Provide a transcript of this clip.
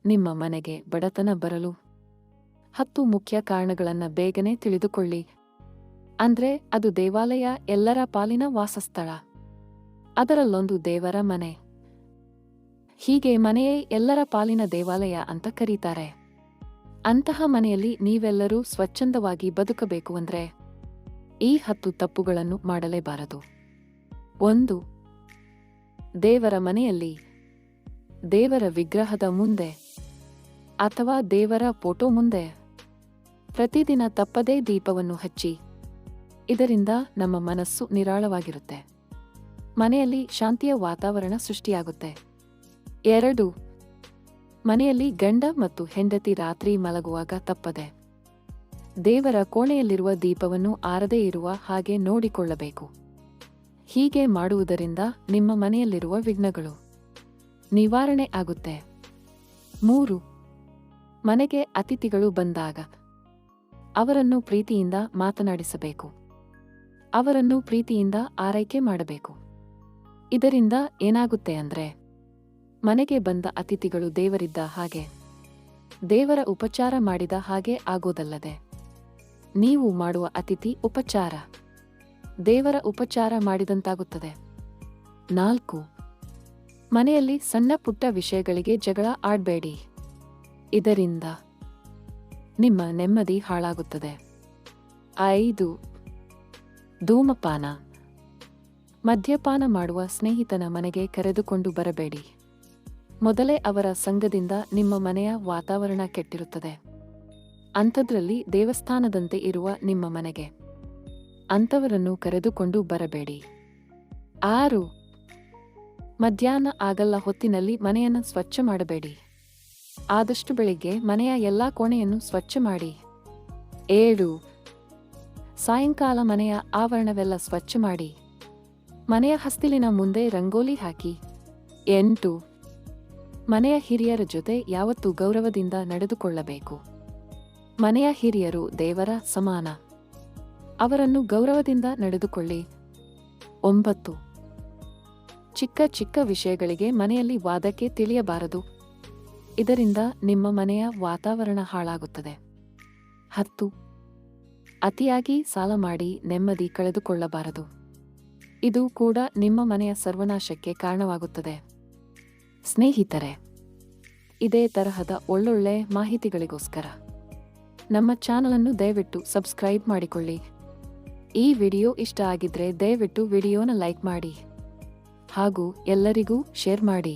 ನಿಮ್ಮ ಮನೆಗೆ ಬಡತನ ಬರಲು 10 ಮುಖ್ಯ ಕಾರಣಗಳನ್ನ ಬೇಗನೆ ತಿಳಿದುಕೊಳ್ಳಿ. ಅಂದ್ರೆ ಅದು ದೇವಾಲಯ, ಎಲ್ಲರ ಪಾಲಿನ ವಾಸಸ್ಥಳ, ಅದರಲ್ಲೊಂದು ದೇವರ ಮನೆ. ಹೀಗೆ ಮನೆಯೇ ಎಲ್ಲರ ಪಾಲಿನ ದೇವಾಲಯ ಅಂತ ಕರೀತಾರೆ. ಅಂತಹ ಮನೆಯಲ್ಲಿ ನೀವೆಲ್ಲರೂ ಸ್ವಚ್ಛಂದವಾಗಿ ಬದುಕಬೇಕು ಅಂದ್ರೆ ಈ 10 ತಪ್ಪುಗಳನ್ನು ಮಾಡಲೇಬಾರದು. 1. ದೇವರ ಮನೆಯಲ್ಲಿ ದೇವರ ವಿಗ್ರಹದ ಮುಂದೆ ಅಥವಾ ದೇವರ ಫೋಟೋ ಮುಂದೆ ಪ್ರತಿದಿನ ತಪ್ಪದೇ ದೀಪವನ್ನು ಹಚ್ಚಿ. ಇದರಿಂದ ನಮ್ಮ ಮನಸ್ಸು ನಿರಾಳವಾಗಿರುತ್ತೆ, ಮನೆಯಲ್ಲಿ ಶಾಂತಿಯ ವಾತಾವರಣ ಸೃಷ್ಟಿಯಾಗುತ್ತೆ. 2. ಮನೆಯಲ್ಲಿ ಗಂಡ ಮತ್ತು ಹೆಂಡತಿ ರಾತ್ರಿ ಮಲಗುವಾಗ ತಪ್ಪದೆ ದೇವರ ಕೋಣೆಯಲ್ಲಿರುವ ದೀಪವನ್ನು ಆರದೇ ಇರುವ ಹಾಗೆ ನೋಡಿಕೊಳ್ಳಬೇಕು. ಹೀಗೆ ಮಾಡುವುದರಿಂದ ನಿಮ್ಮ ಮನೆಯಲ್ಲಿರುವ ವಿಘ್ನಗಳು ನಿವಾರಣೆ ಆಗುತ್ತೆ. 3. ಮನೆಗೆ ಅತಿಥಿಗಳು ಬಂದಾಗ ಅವರನ್ನು ಪ್ರೀತಿಯಿಂದ ಮಾತನಾಡಿಸಬೇಕು, ಅವರನ್ನು ಪ್ರೀತಿಯಿಂದ ಆರೈಕೆ ಮಾಡಬೇಕು. ಇದರಿಂದ ಏನಾಗುತ್ತೆ ಅಂದ್ರೆ ಮನೆಗೆ ಬಂದ ಅತಿಥಿಗಳು ದೇವರಿದ್ದ ಹಾಗೆ, ದೇವರ ಉಪಚಾರ ಮಾಡಿದ ಹಾಗೆ ಆಗೋದಲ್ಲದೆ ನೀವು ಮಾಡುವ ಅತಿಥಿ ಉಪಚಾರ ದೇವರ ಉಪಚಾರ ಮಾಡಿದಂತಾಗುತ್ತದೆ. 4. ಮನೆಯಲ್ಲಿ ಸಣ್ಣ ಪುಟ್ಟ ವಿಷಯಗಳಿಗೆ ಜಗಳ ಆಡ್ಬೇಡಿ, ಇದರಿಂದ ನಿಮ್ಮ ನೆಮ್ಮದಿ ಹಾಳಾಗುತ್ತದೆ. 5. ಧೂಮಪಾನ, ಮದ್ಯಪಾನ ಮಾಡುವ ಸ್ನೇಹಿತನ ಮನೆಗೆ ಕರೆದುಕೊಂಡು ಬರಬೇಡಿ. ಮೊದಲೇ ಅವರ ಸಂಗದಿಂದ ನಿಮ್ಮ ಮನೆಯ ವಾತಾವರಣ ಕೆಟ್ಟಿರುತ್ತದೆ. ಅಂಥದ್ರಲ್ಲಿ ದೇವಸ್ಥಾನದಂತೆ ಇರುವ ನಿಮ್ಮ ಮನೆಗೆ ಅಂಥವರನ್ನು ಕರೆದುಕೊಂಡು ಬರಬೇಡಿ. 6. ಮಧ್ಯಾಹ್ನ ಆಗಲ್ಲ ಹೊತ್ತಿನಲ್ಲಿ ಮನೆಯನ್ನು ಸ್ವಚ್ಛ ಮಾಡಬೇಡಿ. ಆದಷ್ಟು ಬೆಳಿಗ್ಗೆ ಮನೆಯ ಎಲ್ಲಾ ಕೋಣೆಯನ್ನು ಸ್ವಚ್ಛ ಮಾಡಿ. 7. ಸಾಯಂಕಾಲ ಮನೆಯ ಆವರಣವೆಲ್ಲ ಸ್ವಚ್ಛ ಮಾಡಿ, ಮನೆಯ ಹಸ್ತಿಲಿನ ಮುಂದೆ ರಂಗೋಲಿ ಹಾಕಿ. 8. ಮನೆಯ ಹಿರಿಯರ ಜೊತೆ ಯಾವತ್ತೂ ಗೌರವದಿಂದ ನಡೆದುಕೊಳ್ಳಬೇಕು. ಮನೆಯ ಹಿರಿಯರು ದೇವರ ಸಮಾನ, ಅವರನ್ನು ಗೌರವದಿಂದ ನಡೆದುಕೊಳ್ಳಿ. 9. ಚಿಕ್ಕ ಚಿಕ್ಕ ವಿಷಯಗಳಿಗೆ ಮನೆಯಲ್ಲಿ ವಾದಕ್ಕೆ ತಿಳಿಯಬಾರದು, ಇದರಿಂದ ನಿಮ್ಮ ಮನೆಯ ವಾತಾವರಣ ಹಾಳಾಗುತ್ತದೆ. 10. ಅತಿಯಾಗಿ ಸಾಲ ಮಾಡಿ ನೆಮ್ಮದಿ ಕಳೆದುಕೊಳ್ಳಬಾರದು, ಇದು ಕೂಡ ನಿಮ್ಮ ಮನೆಯ ಸರ್ವನಾಶಕ್ಕೆ ಕಾರಣವಾಗುತ್ತದೆ. ಸ್ನೇಹಿತರೆ, ಇದೇ ತರಹದ ಒಳ್ಳೊಳ್ಳೆ ಮಾಹಿತಿಗಳಿಗೋಸ್ಕರ ನಮ್ಮ ಚಾನಲನ್ನು ದಯವಿಟ್ಟು ಸಬ್ಸ್ಕ್ರೈಬ್ ಮಾಡಿಕೊಳ್ಳಿ. ಈ ವಿಡಿಯೋ ಇಷ್ಟ ಆಗಿದ್ರೆ ದಯವಿಟ್ಟು ವಿಡಿಯೋನ ಲೈಕ್ ಮಾಡಿ ಹಾಗೂ ಎಲ್ಲರಿಗೂ ಶೇರ್ ಮಾಡಿ.